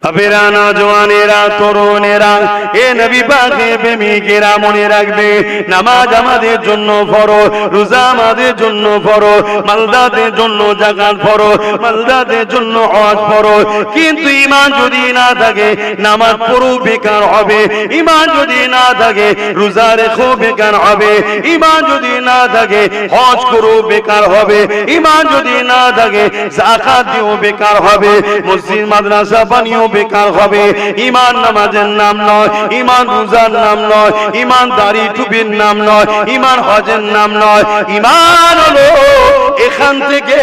হাফেরা নওজওয়ানেরা তরুণেরা এ নবী পাকের প্রেমিকেরা মনে রাখবে নামাজ আমাদের জন্য ফরজ, রোজা আমাদের জন্য ফরজ, মালদাদের জন্য যাকাত ফরজ, মালদাদের জন্য হজ ফরজ। কিন্তু ঈমান যদি না থাকে নামাজ পড়ো বেকার হবে, ঈমান যদি না থাকে রোজা রেখো বেকার হবে, ঈমান যদি না থাকে হজ করো বেকার হবে, ঈমান যদি না থাকে যাকাত দিও বেকার হবে, মসজিদ মাদ্রাসা বানিও বেকার হবে। ঈমান নামাজের নাম নয়, ঈমান রোজার নাম নয়, ঈমান দাড়ি টুপির নাম নয়, ঈমান হজের নাম নয়। ঈমান হলো এখান থেকে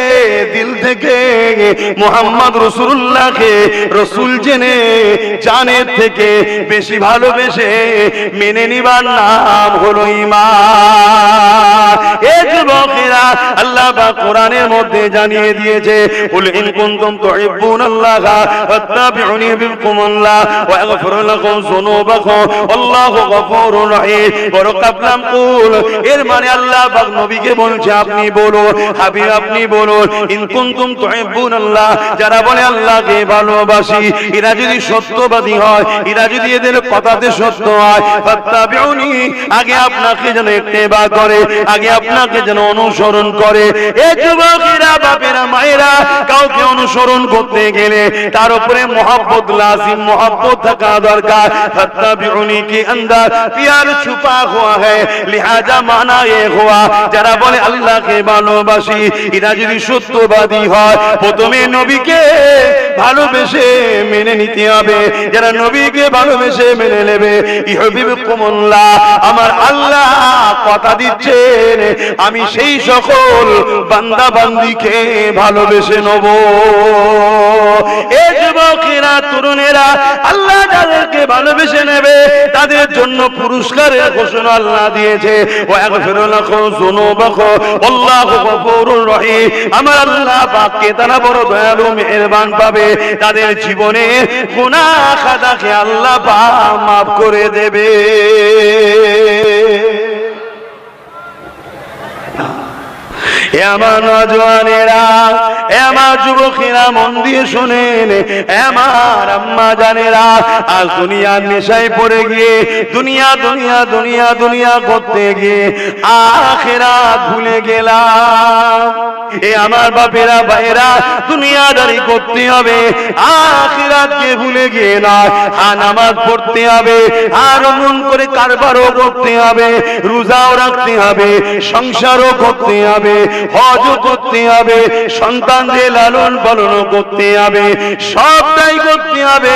দিল থেকে মুহাম্মদ রাসূলুল্লাহকে রাসূল জেনে জানের থেকে বেশি ভালোবেসে মেনে নিবার নাম হলো ঈমান। এই যুবকেরা আল্লাহ পাক কোরআনের মধ্যে জানিয়ে দিয়েছে কুল ইন কুনতুম তুহিব্বুনাল্লাহা ফাত্তাবিউনি ইউহিব্বুকুমুল্লাহ ওয়া ইয়াগফির লাকুম যুনুবাকুম আল্লাহু গফুরুর রহিম। বড় কাবলাম কুল এর মানে আল্লাহ পাক নবীকে বলছে আপনি বলুন, হাবিব আপনি বলুন ইন কুনতুম তুহিব্বুনাল্লাহ, যারা বলে আল্লাহকে ভালোবাসি এরা যদি সত্যবাদী হয়, এরা যদি এদের কথাতে সত্য হয়, ফাত্তাবিউনি আগে আপনাকে যেন ইত্তেবা করে, আগে আপনাকে যেন অনুসরণ করে। এই যুবকেরা বাপেরা মায়েরা কাউকে অনুসরণ করতে গেলে তার উপরে मोहब्बत लाजिम मोहब्बत থাকা দরকার। ফাত্তাবিউনি কি अंदर प्यार छुपा हुआ है, लिहाजा माना ये हुआ যারা বলে আল্লাহকে ভালোবাসি এরা যদি সত্যবাদী হয় প্রথমে নবীকে ভালোবেসে মেনে নিতে হবে। যারা নবীকে ভালোবেসে মেনে নেবে ইউহিব্বুকুমুল্লাহ, আমার আল্লাহ কথা দিচ্ছেন আমি সেই সকল বান্দা বান্দীকে ভালোবেসে নেব। এই যুবকেরা তরুণেরা আল্লাহ যাদেরকে ভালোবেসে নেবে তাদের জন্য পুরস্কারের ঘোষণা আল্লাহ দিয়েছে ওয়া ইয়াগফিরু লাকুম যুনুবাকুম আল্লাহু গফুরুর রহিম। আমার আল্লাহ পাককে তারা বড় দয়ালু মেহেরবান পাবে, তাদের জীবনে গুনাহ খাতাকে আল্লাহ পাক মাফ করে দেবে। এ আমার নওজওয়ানেরা, এ আমার যুবকেরা মন দিয়ে শুনেন, এ আমার আম্মা জানেরা, আজ দুনিয়ার নেশায় পড়ে গিয়ে দুনিয়া দুনিয়া দুনিয়া দুনিয়া করতে গিয়ে আখিরাত ভুলে গেলাম। এ আমার বাপেরা ভাইরা দুনিয়াদারি করতে হবে, আখিরাতকে ভুলে গিয়ে না। নামাজ পড়তে হবে, আর মন করে কারবারও করতে হবে, রোজাও রাখতে হবে, সংসারও করতে হবে, হজও করতে হবে, সন্তানদের লালন পালন করতে হবে, সবটাই করতে হবে।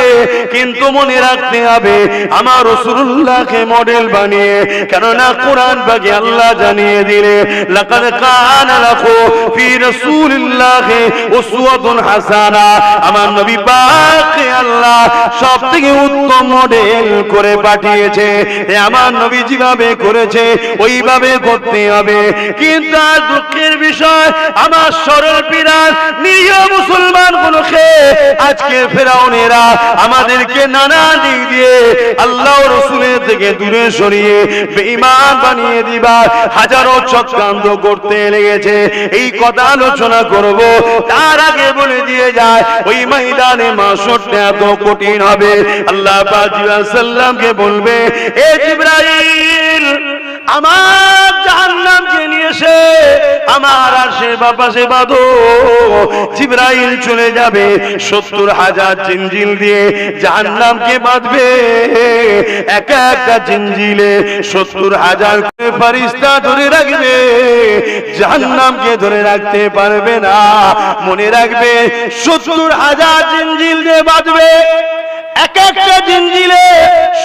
কিন্তু মনে রাখতে হবে আমার রাসূলুল্লাহকে মডেল বানিয়ে, কেননা কোরআন পাকে আল্লাহ জানিয়ে দিলে লাকাদ কানা লাকুম ফি রাসূলিল্লাহি উসওয়াতুন হাসানা, আমার নবী পাককে আল্লাহ সবথেকে উত্তম মডেল করে পাঠিয়েছে। আমার নবী যেভাবে করেছে ওইভাবে করতে হবে। কিন্তু আর দুঃখের বিষয় আমার সরল পিরান নিরীহ মুসলমানগুলোকে আজকে ফেরাউনেরা আমাদেরকে নানা দিক দিয়ে আল্লাহ রাসূলের থেকে দূরে সরিয়ে বেঈমান বানিয়ে দিবার হাজারো চক্রান্ত করতে লেগেছে। এই কথা আলোচনা করব, তার আগে বলে দিয়ে যায় ওই ময়দানে মাশরটা এত কঠিন হবে। আল্লাহ পাক জিবরাইল সাল্লামকে বলবে এ জিবরাইল আমার জাহান্নামকে নিয়ে এসে আমার আরশে বাপাশে বাঁধো। জিবরাইল চলে যাবে ৭০,০০০ জিনজিল দিয়ে জাহান্নামকে বাঁধবে। এক একটা জিনজিলে ৭০,০০০ করে ফেরেশতা ধরে রাখবে, জাহান্নামকে ধরে রাখতে পারবে না। মনে রাখবে ৭০,০০০ জিনজিল দিয়ে বাঁধবে, এক একটা জিনজিলে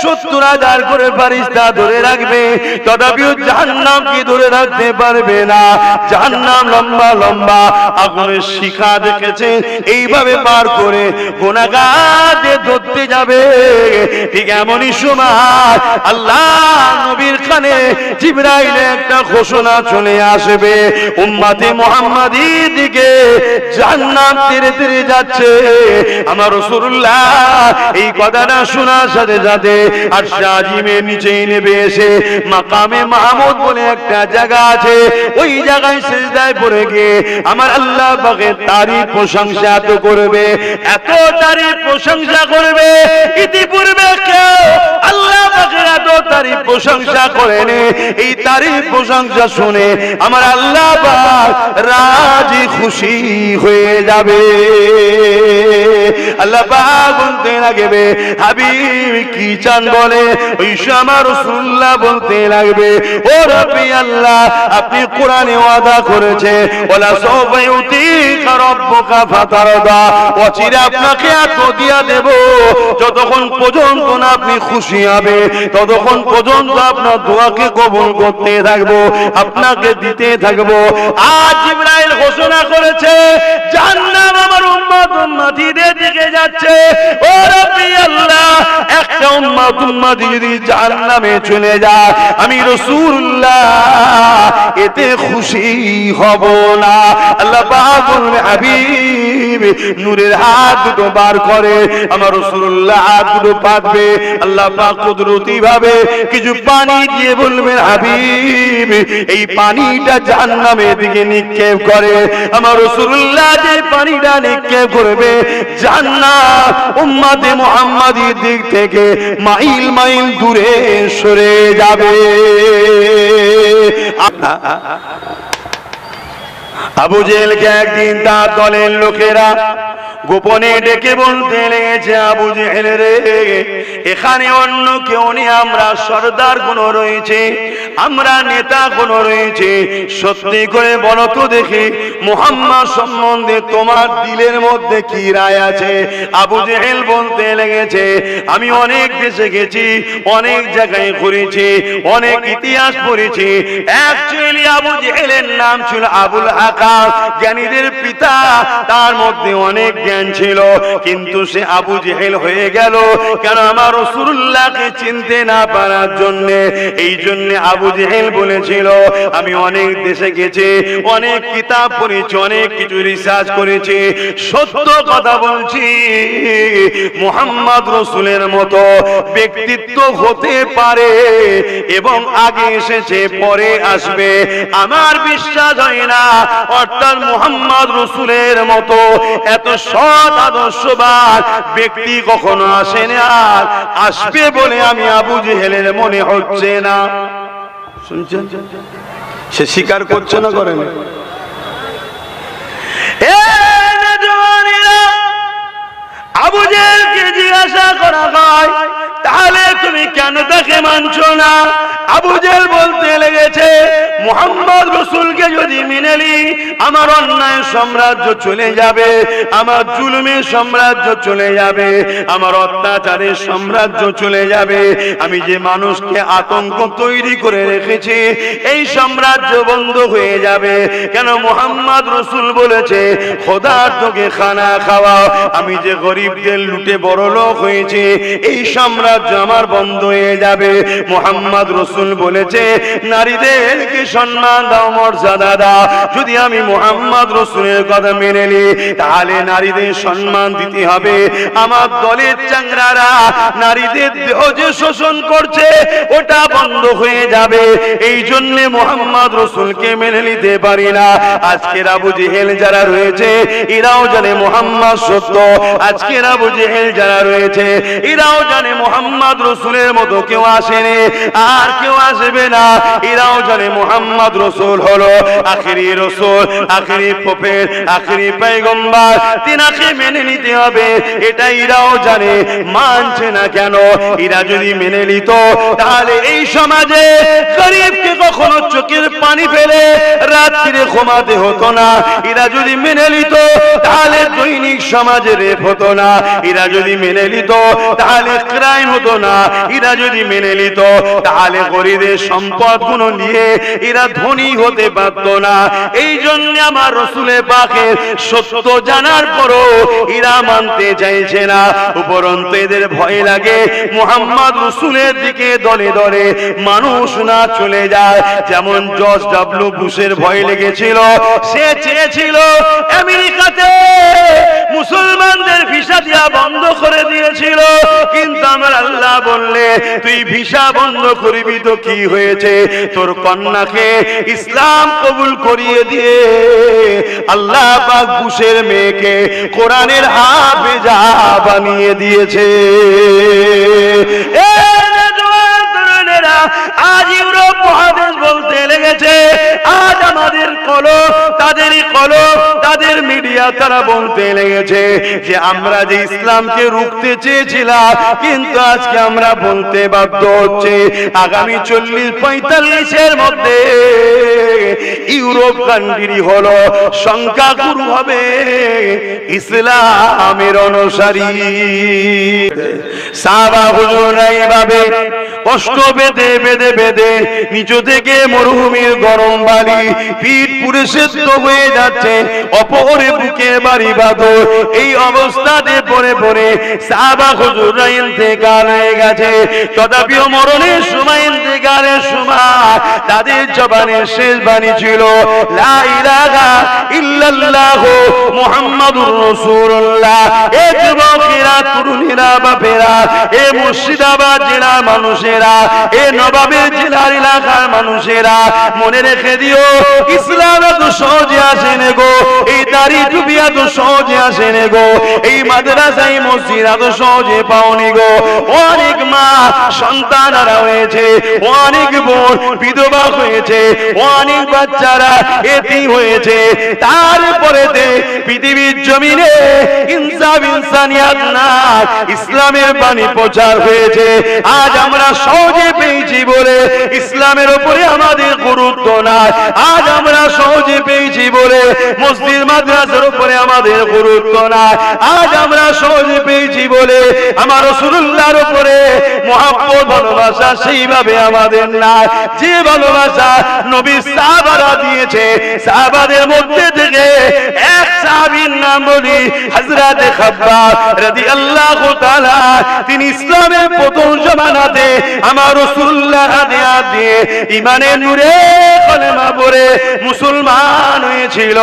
৭০,০০০ করে ফেরেশতা ধরে রাখবে, তথাপিও জাহান্নামকে ধরে রাখতে পারবে না। জাহান্নাম লম্বা লম্বা আগুনের শিখা দেখেছে, এইভাবে পার করে গুনাহগারদের ধরতে যাবে। ঠিক এমনই সময় আল্লাহ নবীর কানে জিবরাইলের একটা ঘোষণা চলে আসবে, উম্মতে মুহাম্মাদীর দিকে জাহান্নাম তেরে তেরে যাচ্ছে। আমার রাসূলুল্লাহ এই কথাটা শোনার সাথে সাথে আর শাজিমের নিচেই নেবে এসে মাকামে মাহমুদ বলে একটা জায়গা আছে, ওই জায়গায় সিজদায় পড়ে গিয়ে আমার আল্লাহ পাকের তারিফ প্রশংসা এত করবে, এত তারিফ প্রশংসা করবে, ইতিপূর্বে কেউ আল্লাহ পাকের এত তারিফ প্রশংসা করেনি। এই তারিফ প্রশংসা শুনে আমার আল্লাহ পাক রাজি খুশি হয়ে যাবে। আল্লাহ পাক বলতে লাগবে, হাবিব কি চান বলে? ওই আমার রাসূলুল্লাহ বলতে লাগবে, ও রব্বি আল্লাহ, আপনি কোরআনে ওয়াদা করেছে, ওয়ালা সাওফা ইউতিকা রাব্বুকা ফাতারদা, অচিরে আপনাকে এত দিয়া দেব, যতক্ষণ পর্যন্ত না আপনি খুশি হবে ততক্ষণ পর্যন্ত আপনার দোয়াকে কবুল করতে থাকবো, আপনাকে দিতে থাকবো। আজ জিবরাইল ঘোষণা করেছে, জান্নাত আমার উম্মত উম্মতিদের দিকে যাচ্ছে। ও রব্বি আল্লাহ, একটা উম্মত উম্মতি যদি জাহান্নামে চলে যায়, আমি রাসূলুল্লাহ এতে খুশি হব না। আল্লাহ পাক বলবে, হাবিব নূরের হাত দুটো বার করে আমার রাসূলুল্লাহ হাত দুটো পাতবে, আল্লাহ পাক কুদরতি ভাবে কিছু পানি দিয়ে বলবেন, হাবিব এই পানিটা জাহান্নামের দিকে নিক্ষেপ করে। আমার রাসূলুল্লাহ যে পানিটা নিক্ষেপ করবে, জান্নাত উম্মতে মুহাম্মাদির দিক থেকে মাইল মাইল দূরে সরে যাবে। আবু জেহেলকে একদিন তার দলের লোকেরা গোপনে ডেকে বলতে লেগেছে, আবু জেহেল রে, এখানে অন্য কেউ নেই, আমরা সর্দার কোন রয়েছে, আমরা নেতা কোন রয়েছে, সত্যি করে বলো তো দেখি মুহাম্মদ সম্বন্ধে তোমার দিলের মধ্যে কি রায় আছে? আবু জেহেল বলতে লেগেছে, আমি অনেক দেশে গেছি, অনেক জায়গায় ঘুরেছি, অনেক ইতিহাস পড়েছি। অ্যাকচুয়ালি আবু জেহেলের নাম ছিল আবুল হাকাম, জ্ঞানীদের পিতা, তার মধ্যে অনেক জ্ঞান ছিল, কিন্তু সে আবু জেহেল হয়ে গেল কেন? আমার রাসূলুল্লাহকে চিনতে না পারার জন্য। এই জন্য আবু জেহেল বলেছিল, আমি অনেক দেশে গেছি, অনেক কিতাব পড়েছি, অনেক কিছু রিসার্চ করেছি, সত্য কথা বলছি, মুহাম্মদ রাসূলের মতো ব্যক্তিত্ব হতে পারে এবং আগে এসেছে পরে আসবে, আমার বিশ্বাস হয় না। অর্থাৎ মুহাম্মদ রাসূলের মতো এত সৎ আদর্শবান ব্যক্তি কখনো আসে না, আর আসবে বলে আমি আবু জেহেলের মনে হচ্ছে না। শুনছেন? সে স্বীকার করছে না, করেন? আবু জেহেলকে জিজ্ঞাসা করা হয়, তাহলে তুমি কেন তাকে মানছো না? আবু জেহেল বলতে লেগেছে, মুহাম্মদ রাসূলকে যদি মেনে নি, আমার অন্যায় সাম্রাজ্য চলে যাবে, আমার জুলুমের সাম্রাজ্য চলে যাবে, আমার অত্যাচারের সাম্রাজ্য চলে যাবে, আমি যে মানুষকে আতঙ্ক তৈরি করে রেখেছি এই সাম্রাজ্য বন্ধ হয়ে যাবে। কেন? মুহাম্মদ রাসূল বলেছে, খোদার তোকে খানা খাওয়াও, আমি যে গরিবদের লুটে বড় লোক হয়েছে এই সাম্রাজ্য আমার বন্ধ হয়ে যাবে। মুহাম্মদ রাসূল বলেছে, নারীদেরকে সম্মান দাও, মর্যাদা দাও। যদি আমি মুহাম্মদ রাসূলের কথা মেনে নিই, তাহলে নারীদের সম্মান দিতে হবে। আমার দলের চাংরারা নারীদের দেহ যে শোষণ করছে ওটা বন্ধ হয়ে যাবে। এই জন্য মুহাম্মদ রাসূলকে মেনে নিতে পারি না। আজকের আবু জেহেল যারা রয়েছে এরাও জানে মুহাম্মদ সত্য, আজকের আবু জেহেল যারা রয়েছে এরাও জানে মুহাম্মদ রাসূলের মতো কেউ আসেনি, আর কেউ আসবে না। এরাও জানে মুহাম্মদ রাসূল হলো আখেরি রাসূল, আখেরি প্রফেট, আখেরি পয়গম্বর, তিনাকে মেনে নিতে হবে। এটা এরাও জানে, মানছে না কেন? এরা যদি মেনে নিত তাহলে এই সমাজে গরিবকে কখনো চোখের পানি ফেলে রাত্রিরে ঘুমাতে হতো না। এরা যদি মেনে নিত তাহলে দৈনিক সমাজে রেপ হতো না। এরা যদি মেনে নিত তাহলে ক্রাইম হতো না। এরা যদি মেনে নিত তাহলে গরিবদের সম্পদগুলো নিয়ে এরা ধনী হতে পারত না। এই জন্য আমার রাসূলের পাকের সত্য জানার পরও এরা মানতে চাইছে না। উপরন্তু এদের ভয় লাগে মুহাম্মদ রাসূলের দিকে দলে দলে মানুষ না চলে যায়। যেমন জর্জ ডব্লিউ বুশের ভয় লেগেছিল, সে চেয়েছিল আমেরিকাতে মুসলমানদের ভিসা দেওয়া বন্ধ করে দিয়েছিল, কিন্তু আমার আল্লাহ বললে তুই ভিসা বন্ধ করবি তো কি হয়েছে, তোর কন্যাকে ইসলাম কবুল করিয়ে দিয়ে আল্লাহ পাক বুশের মেয়েকে কোরআনের হাফেজা বানিয়ে দিয়েছে। আজ ইউরোপ মহাদেশ বলতে লেগেছে, আজ আমাদের কলম, তাদেরই কলম, তাদের মিডিয়া তারা বলতে লেগেছে যে আমরা যে ইসলামকে রুখতে চেয়েছিলাম, কিন্তু আজকে আমরা বলতে বাধ্য হচ্ছে আগামী 40-45 মধ্যে ইউরোপ কান্ট্রি হলো সংখ্যাগুরু হবে ইসলামের অনুসারী। সাহাবা হুজুররা এইভাবে কষ্ট বেঁধে বেঁধে বেঁধে নিচু থেকে মরুভূমির গরম বালি পিঠ পুড়ে সেদ্ধ হয়ে যাচ্ছে, অপরে বুকে বাড়ি বাঁধো, এই অবস্থাতে পড়ে পড়ে সাহাবা হুজুররা ইন্তেকাল হয়ে গেছে। তথাপিও মরণের সময়, ইন্তেকালের সময় তাদের জবানের শেষ বাণী ছিল লা ইলাহা ইল্লাল্লাহ মুহাম্মাদুর রাসূলুল্লাহ। এ যুবকেরা, তরুণীরা, বাপেরা, এ মুর্শিদাবাদ জেলার মানুষেরা, এ নবাবের জেলার এলাকার মানুষেরা, মনে রেখে দিও ইসলাম এত সহজে আসেন গো, এই দাড়ি টুপি এত সহজে আসেন গো, এই মাদ্রাসায় মসজিদ এত সহজে পাওনি গো। অনেক মা সন্তান হারা হয়েছে, অনেক বোন বিধবা হয়েছে, অনেক বাচ্চারা এতিম হয়েছে, তারপরে পৃথিবীর জমিনে ইনসাফ ইনসানিয়াত না, ইসলামের বাণী প্রচার হয়েছে। আজ আমরা সহজে পেয়েছি বলে ইসলামের উপরে আমাদের গুরুত্ব নাই, আজ আমরা সহজে পেয়েছি বলে মসজিদ মাদ্রাসার উপরে আমাদের গুরুত্ব নাই, আজ আমরা সহজে পেয়েছি বলে আমার রাসূলুল্লাহর উপরে মহব্বত ভালোবাসা সেইভাবে আমাদের নাই। যে ভালোবাসা নবীর সাহাবারা দিয়েছে, সাহাবাদের মধ্যে থেকে এক সাহাবীর নাম বলি হযরত খাব্বাব রাদিয়াল্লাহু তাআলা। তিনি ইসলামের প্রথম জামানাতে আমার রাসূলুল্লাহ হাদিয়া দিয়ে ঈমানের নূরে কলেমা পড়ে মুসলমান হয়েছিল।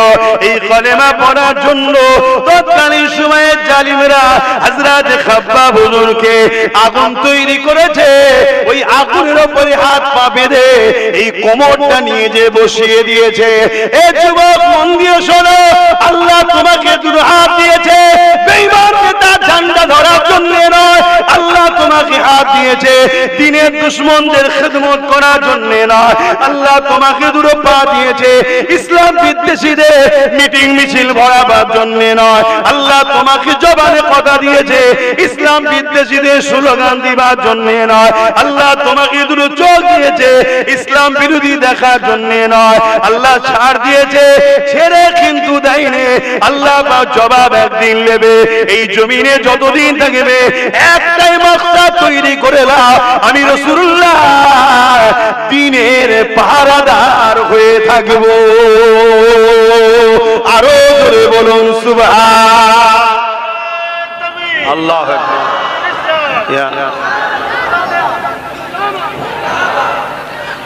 এই কলেমা পড়ার জন্য তৎকালীন সময়ে জালিমরা হযরত খাব্বাব হুজুরকে আগুন তৈরি করেছে, ওই আগুনের উপরে হাত পা বেঁধে এই কোমরটা নিয়ে যে বসিয়ে দিয়েছে। এ যুবক মন দিয়ে শোনো, আল্লাহ তোমাকে দুটো হাত দিয়েছে বেঈমানকে তার ঝান্ডা ধরার জন্য নয়, আল্লাহ তোমাকে হাত দিয়েছে দ্বীনের দুশমনদের খিদমত করার জন্য নয়, আল্লাহ তোমাকে দুটো পা দিয়েছে ইসলাম বিদ্বেষীদের মিটিং মিছিল ভরাবার জন্য নয়, আল্লাহ তোমাকে জবানে কথা দিয়েছে ইসলাম বিদ্বেষীদের স্লোগান দিবার জন্য নয়, আল্লাহ তোমাকে দুটো চোখ দিয়েছে ইসলাম বিরোধী দেখার জন্য নয়, আল্লাহ ছাড় দিয়েছে ছেড়ে কিন্তু দেয়নি, আল্লাহ জবাব একদিন নেবে। এই জমিনে যতদিন থাকবে একটাই মাকসাদ তৈরি করে নাও, আমি রাসূলুল্লাহ দ্বীনের পাহারাদার হয়ে থাকব। আরো জোরে বলুন সুবহান আল্লাহু আকবার।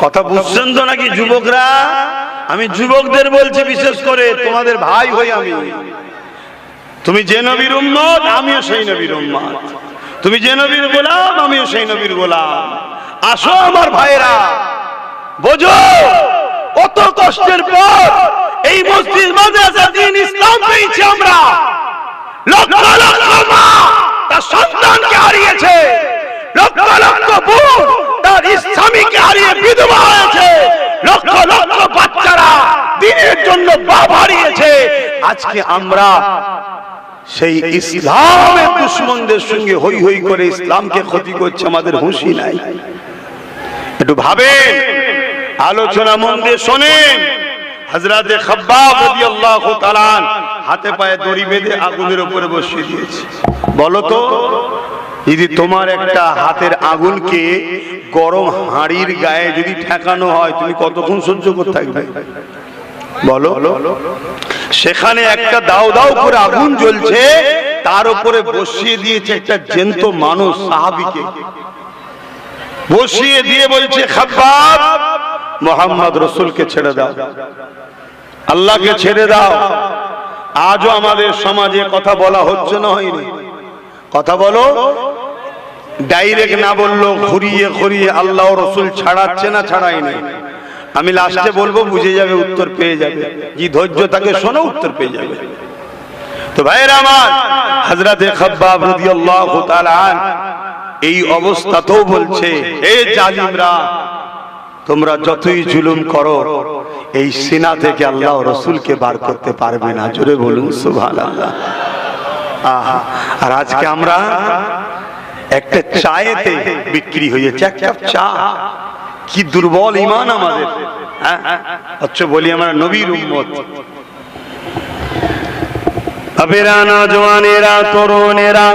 কথা বুঝছেন তো নাকি যুবকরা? আমি যুবকদের বলছি, বিশেষ করে তোমাদের ভাই হই আমি। তুমি যে নবীর উম্মত, আমিও সেই নবীর উম্মত। তুমি যে নবীর গোলাম, আমিও সেই নবীর গোলাম। আসো আমার ভাইরা, বোঝো কত কষ্টের পর এই মসজিদ মাদ্রাসা দ্বীন ইসলাম পেয়েছি আমরা। লক্ষ লক্ষ মা তার সন্তানকে হারিয়েছে, লক্ষ লক্ষ বোন তার স্বামীকে হারিয়ে বিধবা হয়েছে, লক্ষ লক্ষ বাচ্চারা দ্বীনের জন্য বাপ হারিয়েছে। আজকে আমরা সেই ইসলামের দুশমনদের সঙ্গে হই হই করে ইসলামকে ক্ষতি করছে, আমাদের হুঁশই নাই। একটু ভাবেন, আলোচনা মন দিয়ে শোনেন। হযরত খাব্বাব রাদিয়াল্লাহু তাআলা হাতে পায়ে দড়ি বেঁধে আগুনের উপরে বসিয়ে দিয়েছে। বলো তো, যদি তোমার একটা হাতের আগুনকে গরম হাঁড়ির গায়ে যদি ঠেকানো হয়, তুমি কতক্ষণ সহ্য করতে থাকবে বলো? সেখানে একটা দাও দাও করে আগুন জ্বলছে, তার উপরে বসিয়ে দিয়েছে একটা জ্যান্ত মানুষ, সাহাবীকে বসিয়ে দিয়ে বলছে, খাব্বাব মুহাম্মদ রাসূলকে ছেড়ে দাও, আল্লাহকে ছেড়ে দাও। আজও আমাদের সমাজে কথা বলা হচ্ছে না, হয়নি? কথা বলো। ডাইরেক্ট না বললো ঘুরিয়ে ঘুরিয়ে আল্লাহ রসুল ছাড়াচ্ছে না ছাড়ায়নি, আমি লাস্টে বলবো, বুঝে যাবে, উত্তর পেয়ে যাবে। যে ধৈর্য তাকে শোনো, উত্তর পেয়ে যাবে। তো ভাইরা আমার, হযরতে খাব্বাব রাদিয়াল্লাহু তাআলা এই অবস্থাতেও বলছে, এ জালিমরা, তোমরা যতই জুলুম করো এই সিনা থেকে আল্লাহ রসুলকে বার করতে পারবে না। জোরে বলুন সুবহানাল্লাহ। আহা, আর আজকে আমরা একটা চায়েতে বিক্রি হয়েছে, এক কাপ চা। কি দুর্বল ঈমান আমাদের। আচ্ছা বলি, আমরা নবীর উম্মত। আবেরা, নওজওয়ানেরা, তরুণেরা,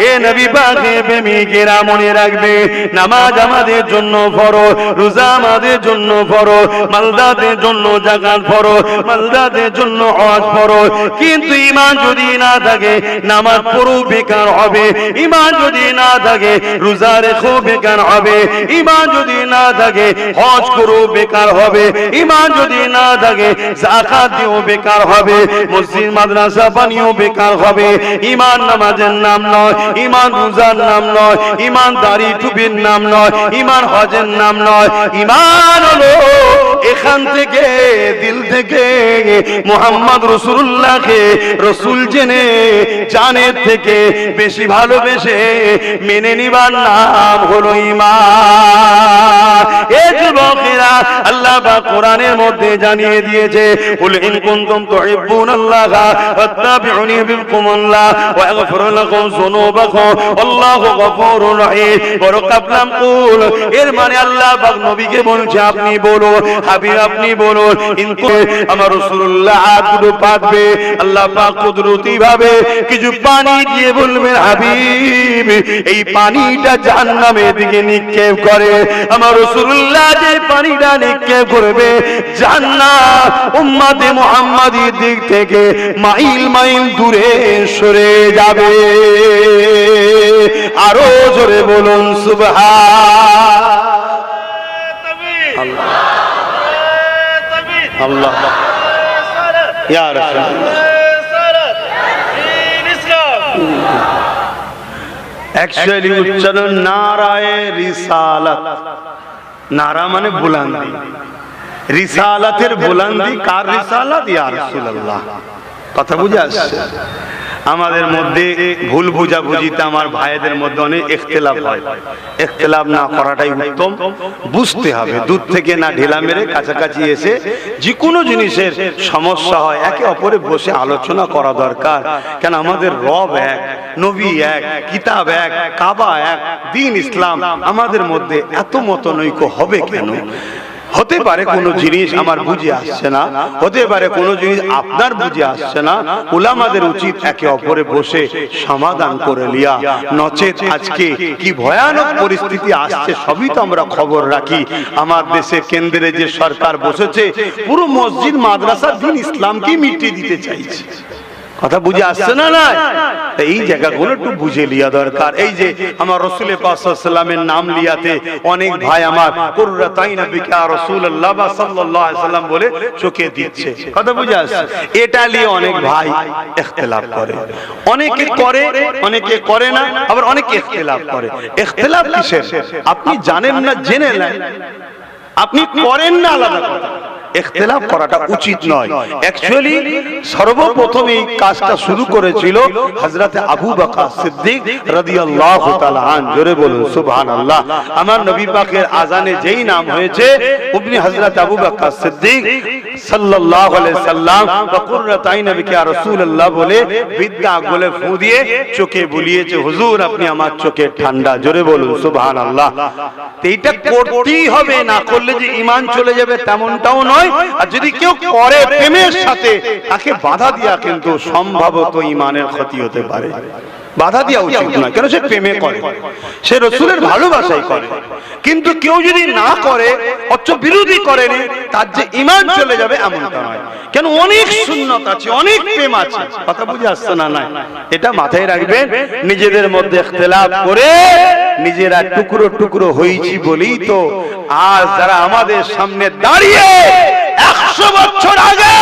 এ নবী পাকের প্রেমিকেরা, মনে রাখবে, নামাজ আমাদের জন্য ফরজ, রোজা আমাদের জন্য ফরজ, মালদাদের জন্য যাকাত ফরজ, মালদাদের জন্য হজ ফরজ। কিন্তু ঈমান যদি না থাকে, নামাজ পড়ো বেকার হবে। ঈমান যদি না থাকে, রোজা রেখো বেকার হবে। ঈমান যদি না থাকে, হজ করো বেকার হবে। ঈমান যদি না থাকে, যাকাত দিও বেকার হবে। মসজিদ মাদ্রাসা বানিও বেকার হবে। ঈমান নামাজের নাম নয়, ঈমান রোজার নাম নয়, ঈমান দাড়ি টুপির নাম নয়, ঈমান হজের নাম নয়। ঈমান হলো এখান থেকে, দিল থেকে মুহাম্মদ রাসূলুল্লাহকে রাসূল জেনে জানের থেকে বেশি ভালোবেসে মেনে নিবার নাম হলো ঈমান। এ যুবকেরা, আল্লাহ পাক কোরআনের মধ্যে জানিয়ে দিয়েছে, কুল ইন কুনতুম তুহিব্বুনাল্লাহা ফাত্তাবিউনি বিকুমুল্লাহ ওয়া ইয়াগফির লাকুম যুনুবাকুম আল্লাহু গফুরুর রহিম। বরকাবলাম কুল, এর মানে আল্লাহ পাক নবীকে বলছে, আপনি বলুন, হাবিব আপনি বলুন, আমার রাসূলুল্লাহ আদু পাকবে, আল্লাহ পাক কুদরতি ভাবে কিছু পানি দিয়ে বলবেন, হাবিব এই পানিটা জাহান্নামের দিকে নিক্ষেপ করে। আমার রাসূলুল্লাহ যে পানিটা নিক্ষেপ করবে, জান্নাত উম্মতে মুহাম্মাদির দিক থেকে মাইল মাইল দূরে সরে যাবে। আরো জোরে বলুন সুবহানাল্লাহ। আল্লাহ ইয়া রাসূলুল্লাহ। অ্যাকচুয়ালি উচ্চারণ নারায়ে রিসালাত। নারা মানে বুলন্দি, রিসালাতের বুলন্দি। কার রিসালাত? ইয়া রাসূলুল্লাহ। কথা বুঝে আসছে? আমাদের মধ্যে ভুল বুঝাবুঝিতে আমার ভাইদের মধ্যে অনেক ইখতিলাফ হয়। ইখতিলাফ না করাটাই উত্তম। বুঝতে হবে, দূর থেকে না ঢিলা মেরে কাছাকাছি এসে যে কোনো জিনিসের সমস্যা হয় একে অপরে বসে আলোচনা করা দরকার। কেন আমাদের রব এক, নবী এক, কিতাব এক, কাবা এক, দ্বীন ইসলাম। আমাদের মধ্যে এত মতনৈক্য হবে কেন? হতে পারে কোনো জিনিস আমার বুঝে আসছে না, হতে পারে কোনো জিনিস আপনার বুঝে আসছে না। উলামাদের উচিত একে অপরে বসে সমাধান করে লিয়া। নচেত আজকে কি ভয়ানক পরিস্থিতি আসছে সবই তো আমরা খবর রাখি। আমার দেশে কেন্দ্রে যে সরকার বসেছে, পুরো মসজিদ মাদ্রাসা দ্বীন ইসলামকে মিটিয়ে দিতে চাইছে। কথা বুঝে আসছে না? না, এই জায়গাগুলো একটু বুঝে লিয়া দরকার। এই যে আমার রাসূল পাক সাল্লাল্লাহু আলাইহি ওয়াসাল্লামের নাম লিয়াতে অনেক ভাই আমার কুররাতাইনা বিকা রাসূলুল্লাহ সাল্লাল্লাহু আলাইহি ওয়াসাল্লাম বলে চোখে দিচ্ছে। কথা বুঝে আসছে? এটা নিয়ে অনেক ভাই ইখতিলাফ করে, অনেকে করে, অনেকে করে না, আবার অনেকে ইখতিলাফ করে। ইখতিলাফ কিসের? আপনি জানেন না, জেনে নেন। আপনি করেন না, আলাদা কথা। ইখতিলাফ করাটা উচিত নয়। অ্যাকচুয়ালি সর্বপ্রথম এই কাজটা শুরু করেছিল হযরত আবু বকর সিদ্দিক রাদিয়াল্লাহু তাআলা আন। জোরে বলুন সুবহানাল্লাহ। আমার নবী পাকের আযানে যেই নাম হয়েছে উনি হযরত আবু বকর সিদ্দিক সাল্লাল্লাহু আলাইহি সাল্লাম ওয়া কুররাতাইনা বিকা রাসূলুল্লাহ বলে বিদ্যা বলে ফু দিয়ে চোখে বুলিয়েছে, হুজুর আপনি আমার চোখে ঠান্ডা। জোরে বলুন সুবহানাল্লাহ। এইটা করতেই হবে, না করলে যে ঈমান চলে যাবে তেমনটাও নয়। আর যদি কেউ করে প্রেমের সাথে, তাকে বাধা দিয়া কিন্তু সম্ভবত ঈমানের ক্ষতি হতে পারে। বাধা দেওয়া উচিত নয়, কেন সে প্রেমে করে, সে রাসূলের ভালোবাসাই করে। কিন্তু কেউ যদি না করে, অথচ বিরোধী করেনি, তার যে ঈমান চলে যাবে এমনটা নয়। কেন অনেক সুন্নাত আছে, অনেক প্রেম আছে। কথা বুঝে আসছে না? না, এটা মাথায় রাখবেন। নিজেদের মধ্যে ইখতিলাফ করে নিজেরা টুকরো টুকরো হয়েছি বলেই তো আজ যারা আমাদের সামনে দাঁড়িয়ে 100 বছর আগে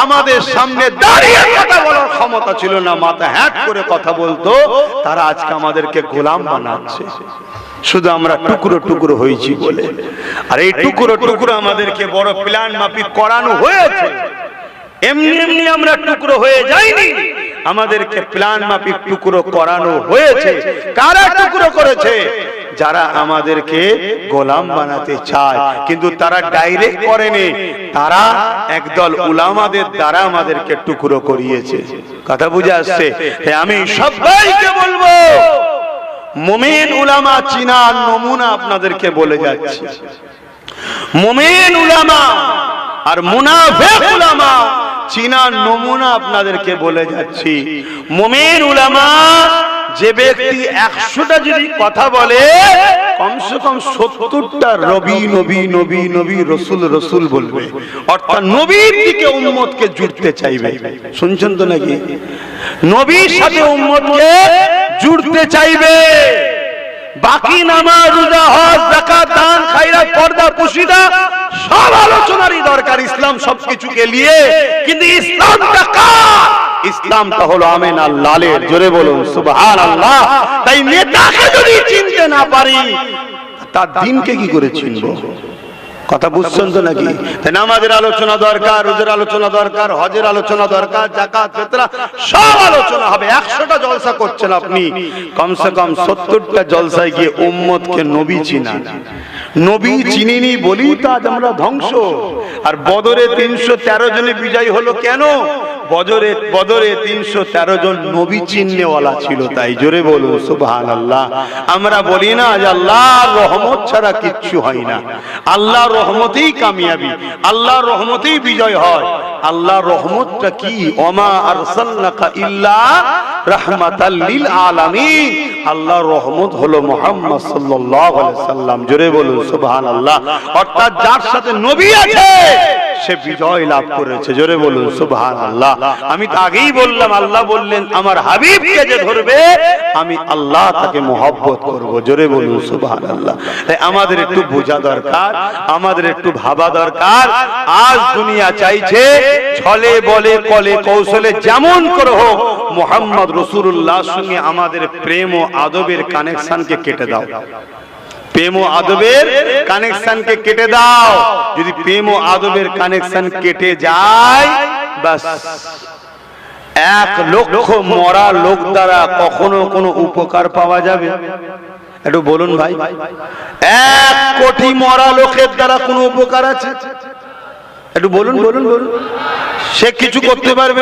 আমাদের সামনে দাঁড়িয়ে কথা বলার ক্ষমতা ছিল না, মাথা হ্যাট করে কথা বলতো, তারা আজকে আমাদেরকে গোলাম বানাচ্ছে, শুধু আমরা টুকরো টুকরো হয়েছি বলে। আর এই টুকরো টুকরো আমাদেরকে বড় প্ল্যান মাফিক করানো হয়েছে। এমনি এমনি আমরা টুকরো হয়ে যাইনি, আমাদেরকে প্ল্যান মাফিক টুকরো করানো হয়েছে। কারা টুকরো করেছে? যারা আমাদেরকে গোলাম বানাতে চায়, কিন্তু তারা ডাইরেক্ট করেনি, তারা একদল উলামাদের দ্বারা আমাদেরকে টুকরো করিয়েছে। কথা বুঝে আসছে? আমি সবাইকে বলবো, মুমিন উলামা চিনার নমুনা আপনাদেরকে বলে যাচ্ছি। মুমিন উলামা আর মুনাফিক উলামা চিনার নমুনা আপনাদেরকে বলে যাচ্ছি। মুমিন উলামা যে ব্যক্তি 100টা যদি কথা বলে, কমসে কম 70টা নবী নবী নবী নবী রসুল রসুল বলবে, অর্থাৎ নবীর দিকে উম্মতকে জুড়তে চাইবে। শুনছেন তো নাকি? নবীর সাথে উম্মতকে জুড়তে চাইবে। বাকি নামাজ, রোজা, হজ, যাকাত, দান, খায়রাত, পর্দা, পুশিদা সব আলোচনারই দরকার, ইসলাম সবকিছুকে নিয়ে। কিন্তু ইসলামটা কার? ইসলামটা হলো আমিন আল্লাহর। জোরে বলুন সুবহানাল্লাহ। তাই নেতাকে যদি চিনতে না পারি, তার দিনকে কি করে চিনবো? কথা বুঝছেন তো নাকি? তাই নামাজের আলোচনা দরকার, রোজার আলোচনা দরকার, হজের আলোচনা দরকার, যাকাত, ফিতরা সব আলোচনা হবে। 100টা জলসা করছেন আপনি, কমসে কম 70টা জলসায় গিয়ে উম্মতকে নবী চিনা। নবী চিনিনি বলি তো আজ আমরা ধ্বংস। আর বদরে 313 জনে বিজয় হলো কেন? বদরে 313 জন নবী চিহ্নেওয়ালা ছিল, তাই। জোরে বলুন সুবহানাল্লাহ। আমরা বলি না যে আল্লাহর রহমত ছাড়া কিচ্ছু হয় না, আল্লাহর রহমতেই কামিয়াবি, আল্লাহর রহমতেই বিজয় হয়। আল্লাহর রহমতটা কি? ওমা আরসালনাকা ইল্লা রাহমাতাল লিল আলামিন। আল্লাহর রহমত হলো মুহাম্মদ সাল্লাল্লাহু আলাইহি সাল্লাম। জোরে বলুন সুবহানাল্লাহ। অর্থাৎ যার সাথে নবী আছে সে বিজয় লাভ করেছে। জোরে বলুন সুবহানাল্লাহ। আমি তো আগেই বললাম, আল্লাহ বললেন আমার হাবিবকে যে ধরবে আমি আল্লাহ তাকে মহব্বত করব। জোরে বলুন সুবহানাল্লাহ। তাই আমাদের একটু বোঝা দরকার, আমাদের একটু ভাবা দরকার। আজ দুনিয়া চাইছে ছলে বলে কলে কৌশলে যেমন করে হোক মুহাম্মদ রাসূলুল্লাহর সঙ্গে আমাদের প্রেম ও আদবের কানেকশনকে কেটে দাও। প্রেম ও আদবের কানেকশনকে কেটে দাও। যদি প্রেম ও আদবের কানেকশন কেটে যায়, বাস 1 লক্ষ মরা লোক দ্বারা কখনো কোনো উপকার পাওয়া যাবে? একটু বলুন ভাই, 1 কোটি মরা লোকের দ্বারা কোনো উপকার আছে? একটু বলুন বলুন বলুন। সে কিছু করতে পারবে?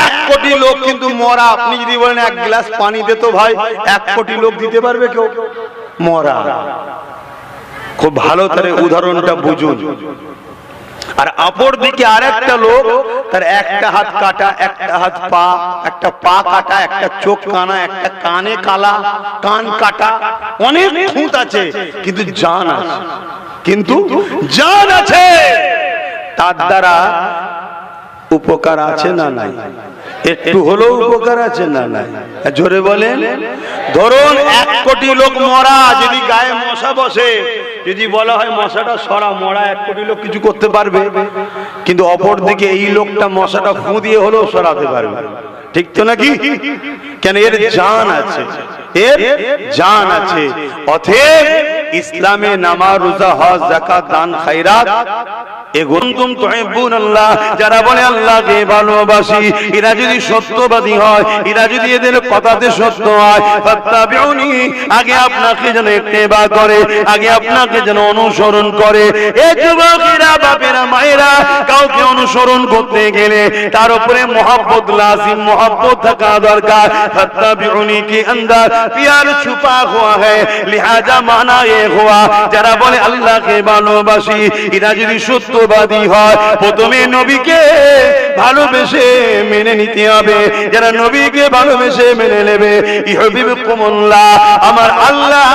1 কোটি লোক কিন্তু মরা। আপনি যদি বলেন 1 গ্লাস পানি দে তো ভাই, 1 কোটি লোক দিতে পারবে কেউ? মরা। খুব ভালো করে উদাহরণটা বুঝুন। আর অপর দিকে আরেকটা লোক, তার একটা হাত কাটা, একটা হাত পা, একটা পা কাটা, একটা চোখ কানা, একটা কানে কালা, কান কাটা, অনেক খুঁত আছে, কিন্তু জান আছে। কিন্তু জান আছে, তার দ্বারা উপকার আছে না নাই? একটু হলেও উপকার আছে না নাই? জোরে বলেন। ধরুন 1 কোটি লোক মরা, যদি গায়ে মশা বসে, যদি বলা হয় মশাটা সরা, মরা 1 কোটি লোক কিছু করতে পারবে? কিন্তু অপর দিকে এই লোকটা মশাটা ফু দিয়ে হলেও সরাতে পারবে, ঠিক তো নাকি? কেন? এর জান আছে, এর জান আছে। অতএব ইসলামে নামাজ, রোজা, হজ, যাকাত, দান, খায়রাত, যারা বলে আল্লাহকে ভালোবাসি, এরা যদি সত্যবাদী হয়, এরা যদি এদের কথাতে সত্য হয়, ফাত্তাবিউনি, আগে আপনাকে যেন ইত্তেবা করে, আগে আপনাকে যেন অনুসরণ করে। এই যুবকেরা, বাপেরা, মায়েরা, কাউকে অনুসরণ করতে গেলে তার উপরে মোহাব্বত লাজিম, মোহাব্বত থাকা দরকার। ফাত্তাবিউনি কি अंदर प्यार छुपा हुआ है, लिहाजा माना ये हुआ, যারা বলে আল্লাহকে ভালোবাসি, এরা যদি সত্যবাদী হয়, প্রথমে নবীকে ভালোবেসে মেনে নিতে হবে। যারা নবীকে ভালোবেসে মেনে নেবে, ইহবিবকুমুল্লাহ, আমার আল্লাহ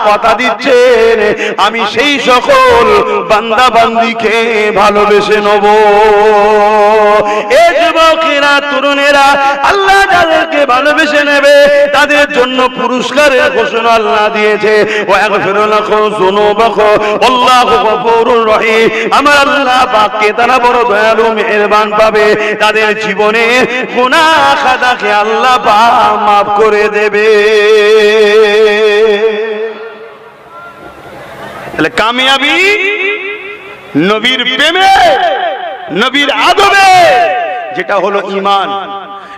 কথা দিচ্ছেন, আমি সেই সকল বান্দা বান্দিকে ভালোবেসে নেব। এই যুবকেরা, তরুণেরা, আল্লাহ যাদেরকে ভালোবেসে নেবে তাদের জন্য পুরস্কারের ঘোষণা আল্লাহ দিয়েছে। ওয়া ইয়াগফিরু লাকুম যুনুবাকুম আল্লাহু গফুরুর রহিম। আমার আল্লাহ পাককে তারা বড় দয়ালু মেহেরবান পাবে, তাদের জীবনে গুনাহ খাতাকে আল্লাহ পাক মাফ করে দেবে। তাহলে কামিয়াবি নবীর প্রেমে, নবীর আদবে, যেটা হলো ঈমান।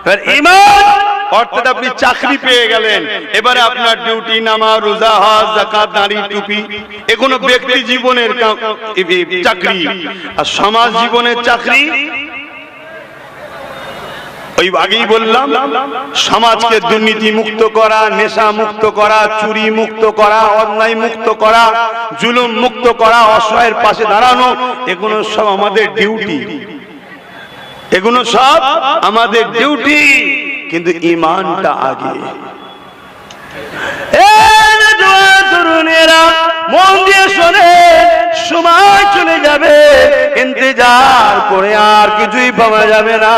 এবার ঈমান অর্থাৎ আপনি চাকরি পেয়ে গেলেন, এবারে আপনার ডিউটি, নামাজ, রোজা, হজ, যাকাত, দাড়ি, টুপি, এগুলো ব্যক্তি জীবনের চাকরি। আর সমাজ জীবনের চাকরি ওই আগেই বললাম, সমাজকে দুর্নীতি মুক্ত করা, নেশা মুক্ত করা, চুরি মুক্ত করা, অন্যায় মুক্ত করা, জুলুম মুক্ত করা, অসহায়ের পাশে দাঁড়ানো, এগুলো সব আমাদের ডিউটি, এগুলো সব আমাদের ডিউটি। কিন্তু ঈমানটা আগে। তরুণেরা মন দিয়ে শোনে, সময় চলে যাবে, ইন্তজার করে আর কিছুই পাওয়া যাবে না।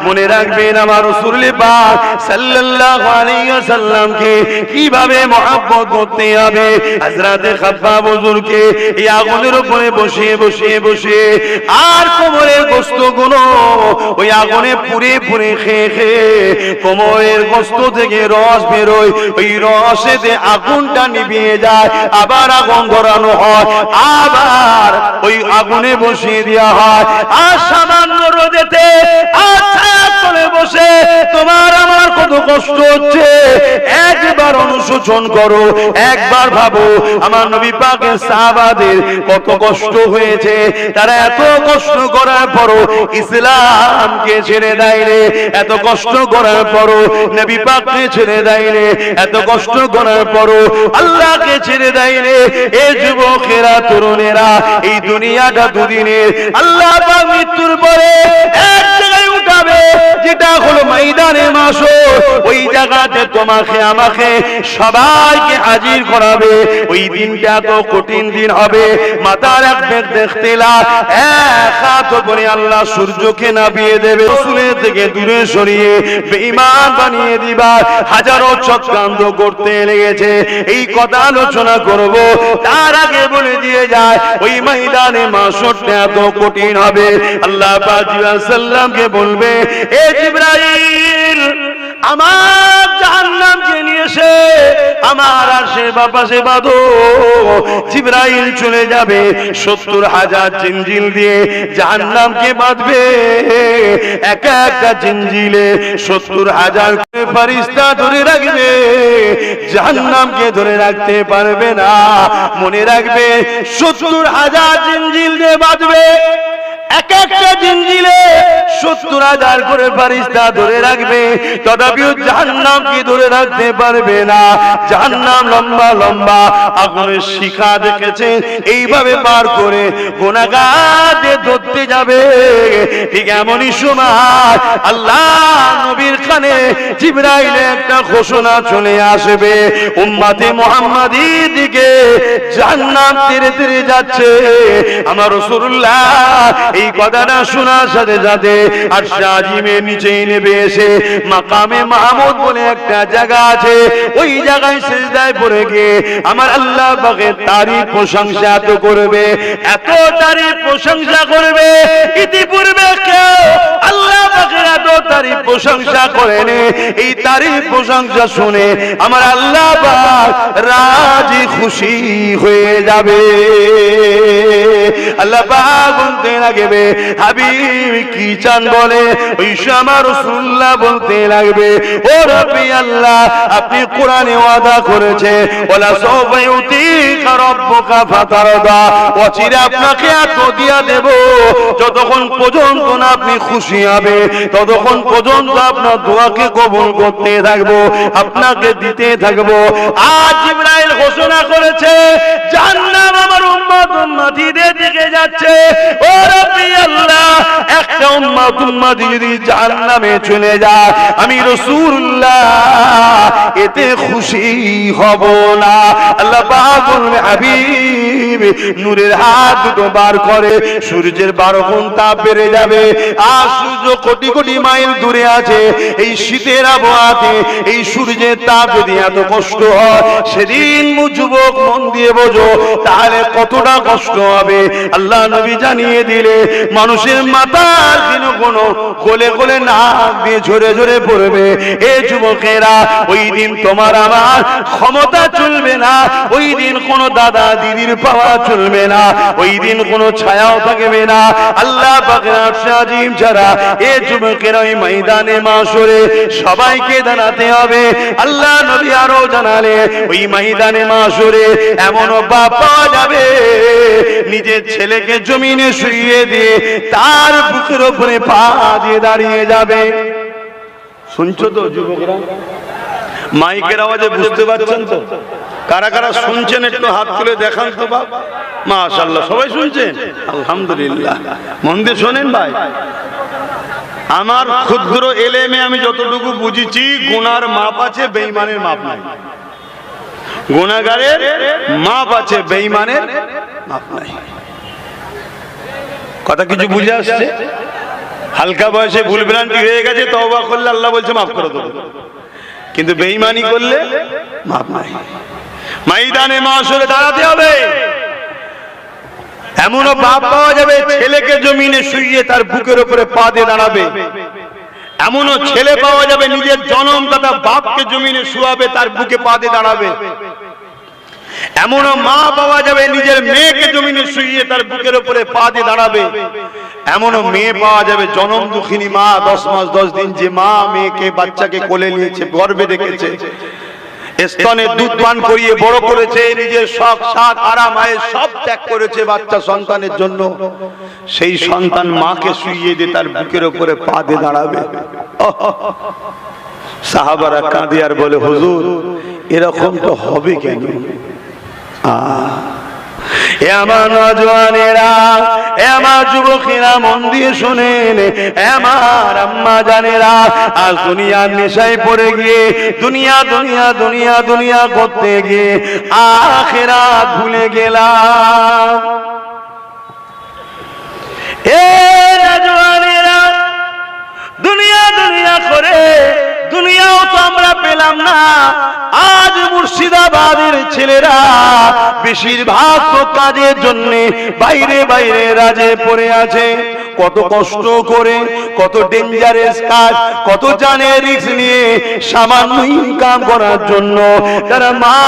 মনে রাখবেন আমার রাসূল পাক সাল্লাল্লাহু আলাইহি ওয়াসাল্লামকে কিভাবে মহব্বত করতে হবে। হযরত খাব্বাব হুজুরকে এই আগুনের উপরে বসিয়ে বসিয়ে বসিয়ে আর কোমরের গোশতগুলো ওই আগুনে পুড়ে পুড়ে খেয়ে খেয়ে কোমরের গোশত থেকে রস বেরোয়, ওই রসেতে আগুনটা নিভিয়ে যায়, আবার আগুন ধরানো হয়, আবার ওই আগুনে বসিয়ে দেওয়া হয়। আর সামান্য রোদেতে আর ছায়ার তলে বসে তোমার আমার কত কষ্ট হচ্ছে, একবার অনুশোচন করো, একবার ভাবো আমার নবী পাকের সাহাবাদের কত কষ্ট হয়েছে। তারা এত কষ্ট করার পরও ইসলামকে ছেড়ে দেয় রে, এত কষ্ট করার পরও নবী পাককে ছেড়ে দেয় রে, এত কষ্ট করার পরও আল্লাহকে ছেড়ে দেয় রে। এই যুবকেরা, তরুণেরা, এই দুনিয়াটা দুদিনের, আল্লাহ পাক মৃত্যুর পরে এক জায়গায় উঠাবে, যেটা হলো ময়দানে মাশর। ওই জায়গাতে তোমাকে আমাকে সবাইকে হাজির করাবে। ওই দিনটা তো কঠিন দিন হবে। মাথা রাখবে, দেখতেলা এক হাত করে আল্লাহ সূর্যকে নামিয়ে দেবে, রাসূলের থেকে দূরে সরিয়ে বেঈমান বানিয়ে দিবা। হাজারো চক্রান্ত করতে লেগেছে, এই কথা আলোচনা করব। তার আগে বলে দিয়ে যায় ওই ময়দানে মাশরটা এত কঠিন হবে। আল্লাহ পাক জিবরাইল সাল্লামকে বলবে, এ জিবরাইল আমার জাহান্নামকে নিয়ে এসে আমার আরশের বাপাশে বাঁধো। জিবরাইল চলে যাবে, ৭০,০০০ জিনজিল দিয়ে জাহান্নামকে বাঁধবে। এক একটা জিনজিলে ৭০,০০০ ফেরেশতা ধরে রাখবে, জাহান্নামকে ধরে রাখতে পারবে না। মনে রাখবে ৭০,০০০ জিনজিল দিয়ে বাঁধবে, এক একটা জিনজিলে ৭০,০০০ করে ফেরেশতা ধরে রাখবে, তথাপিও জাহান্নামকে ধরে রাখতে পারবে না। জাহান্নাম লম্বা লম্বা আগুনের শিখা দেখেছে, এইভাবে পার করে গুনাহগারদের ধরতে যাবে। ঠিক এমনই সময় আল্লাহ নবীর কানে জিবরাইলের একটা ঘোষণা চলে আসবে, উম্মতে মুহাম্মাদীর দিকে জাহান্নাম তেরে তেরে যাচ্ছে। আমার রাসূলুল্লাহ এই কথাটা শোনার সাথে সাথে আরশ আজিমের নিচে নেমে এসে মাকামে মাহমুদ বলে একটা জায়গা আছে, ওই জায়গায় সিজদায় পড়ে গিয়ে আমার আল্লাহ পাকের তারিফ প্রশংসা তো করবে, এত তারিফ প্রশংসা করবে, ইতিপূর্বে কেউ আল্লাহ পাকের এত তারিফ প্রশংসা করেনি। এই তারিফ প্রশংসা শুনে আমার আল্লাহ পাক রাজি খুশি হয়ে যাবে। আল্লাহ পাক বলতে লাগবে, হাবিব কি চান বলে। ওই আমার রাসূলুল্লাহ বলতে লাগবে, ও রব্বি আল্লাহ, আপনি কোরআনে ওয়াদা করেছে, ওয়ালা সাওফা ইউতিকা রাব্বুকা ফাতারদা, অচিরে আপনাকে এত দিয়া দেব, যতক্ষণ পর্যন্ত না আপনি খুশি হবে, ততক্ষণ পর্যন্ত আপনার দোয়াকে কবুল করতে থাকবো, আপনাকে দিতে থাকবো। আজ জিবরাইল ঘোষণা করেছে, জাহান্নাম আমার উম্মত উম্মতীদের দিকে যাচ্ছে। ও রব্বি আল্লাহ, একটা উম্মত উম্মতি যদি জাহান্নামে চলে যায়, আমি রাসূলুল্লাহ এতে খুশি হব না। আল্লাহ পাক বলবে, হাবিব নূরের হাত দুটো বার করে, সূর্যের ১২ গুণ তাপ বেড়ে যাবে। আর সূর্য কোটি কোটি মাইল দূরে আছে। এই শীতের আবহাওয়াতে এই সূর্যের তাপ যদি এত কষ্ট হয়, সেদিন যুবক মন দিয়ে বোঝো তাহলে কতটা কষ্ট হবে। আল্লাহ নবী জানিয়ে দিলে মানুষের মাথার কোনো কোলে কোলে নাক দিয়ে ঝরে ঝরে পড়বে। এ যুবকেরা, ওই দিন তোমার আমার ক্ষমতা চলবে না, ওই দিন কোন দাদা দিদির পাওয়া চলবে না, ওই দিন কোন ছায়াও থাকবে না আল্লাহ পাকের আরশে আজিম ছাড়া। এ যুবকেরা, ওই ময়দানে মাশরে সবাইকে দাঁড়াতে হবে। আল্লাহ নবী আরো জানালে ওই ময়দানে মাশরে এমন বাপ পাওয়া যাবে নিজের ছেলেকে জমিনে শুইয়ে দিয়ে তার বুকের উপরে পা দিয়ে দাঁড়িয়ে যাবে। শুনছো তো যুবকরা? মাইকের আওয়াজে বুঝতে পারছেন তো? কারা কারা শুনছেন একটু হাত তুলে দেখান তো বাপ। মাশাআল্লাহ, সবাই শুনছেন? আলহামদুলিল্লাহ। মন দিয়ে শোনেন ভাই, আমার ক্ষুদ্র এলেমে আমি যতটুকু বুঝেছি, গুনার মাপ আছে, বেঈমানের মাপ নাই। গুনাহগারের মাপ আছে, বেঈমানের মাপ নাই। কথা কিছু বুঝে আসছে? হালকা বয়সে ভুল ভ্রান্তি হয়ে গেছে, তওবা করলে আল্লাহ বলছে মাফ করে দেবো, কিন্তু বেঈমানি করলে মাপ নাই। ময়দানে মাশরে দাঁড়াতে হবে। এমনও বাপ পাওয়া যাবে ছেলেকে জমিনে শুইয়ে তার বুকের উপরে পা দিয়ে দাঁড়াবে। এমনও ছেলে পাওয়া যাবে নিজের জন্মদাতা বাপকে জমিনে শুয়াবে, তার বুকে পা দিয়ে দাঁড়াবে। এমনও মা পাওয়া যাবে নিজের মেয়েকে জমিনে শুইয়ে তার বুকের উপরে পা দিয়ে দাঁড়াবে। এমনও মেয়ে পাওয়া যাবে জনম দুঃখিনী মা, 10 মাস 10 দিন যে মা মেয়েকে বাচ্চাকে কোলে নিয়েছে, গর্ভে রেখেছে, স্তনে দুধ পান করিয়ে বড় করেছে, নিজের শখ সাধ আরাম আয়েশ সব ত্যাগ করেছে বাচ্চা সন্তানের জন্য, সেই সন্তান মাকে শুইয়ে দিয়ে তার বুকের উপরে পা দিয়ে দাঁড়াবে। সাহাবারা কাঁদে আর বলে, হুজুর এরকম তো হবে কেন? এ আমার নওজওয়ানেরা, এ আমার যুবকেরা, মন দিয়ে শুনেন। আমার আম্মা জানেরা, আজ দুনিয়ার নেশায় পড়ে গিয়ে দুনিয়া দুনিয়া দুনিয়া দুনিয়া করতে গিয়ে আখিরাত ভুলে গেলাম। এ নওজওয়ানেরা, দুনিয়া দুনিয়া করে দুনিয়াও তো আমরা পেলাম না। আজ মুর্শিদাবাদের ছেলেরা বেশিরভাগ তো কাজের জন্য বাইরে বাইরে রাজে পড়ে আছে। কত কষ্ট করে, কত ডেঞ্জারাস কাজ, কত জানের রিস্ক নিয়ে সামান্য ইনকাম করার জন্য তারা মা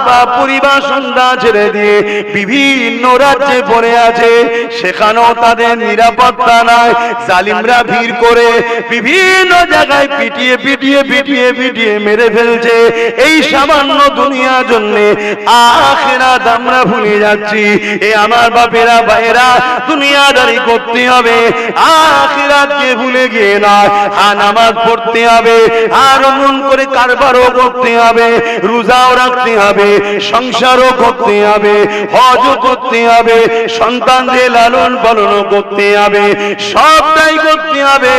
বা পরিবার সন্তান ছেড়ে দিয়ে বিভিন্ন রাজ্যে পড়ে আছে। সেখানেও তাদের নিরাপত্তা নাই, জালিমরা ভিড় করে বিভিন্ন জায়গায় পিটিয়ে পিটিয়ে পিটিয়ে পিটিয়ে মেরে ফেলছে। এই সামান্য দুনিয়ার জন্য আখিরাত আমরা ভুলে যাচ্ছি। এ আমার বাপেরা ভাইরা, দুনিয়াদারি করতে হবে, আখিরাতকে ভুলে গিয়ে না। নামাজ পড়তে হবে, আর মন করে কারবারও করতে হবে, রোজাও রাখতে হবে, সংসারও করতে হবে, হজও করতে হবে, সন্তানদের লালন পালনও করতে হবে, সবটাই করতে হবে।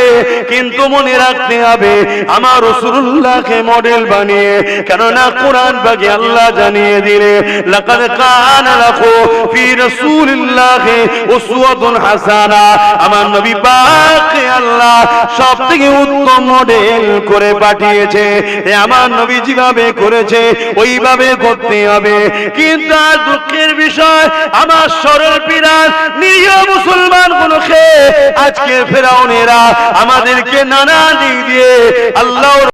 কিন্তু মনে রাখতে হবে আমার রাসূলুল্লাহকে মডেল বানিয়ে, কেননা কোরআন পাকে আল্লাহ জানিয়ে দিলে, লাকাদ কানা লাকু ফি রাসূলিল্লাহি উসওয়াতুন হাসানা। আমার নবী পাককে আল্লাহ সবথেকে উত্তম মডেল করে পাঠিয়েছে। আমার নবী যেভাবে করেছে ওইভাবে করতে হবে। কিন্তু আর দুঃখের বিষয়, আমার সরল পিরান নিরীহ মুসলমানগুলোকে আজকে ফেরাউনেরা আমাদেরকে নানা দিক দিয়ে আল্লাহ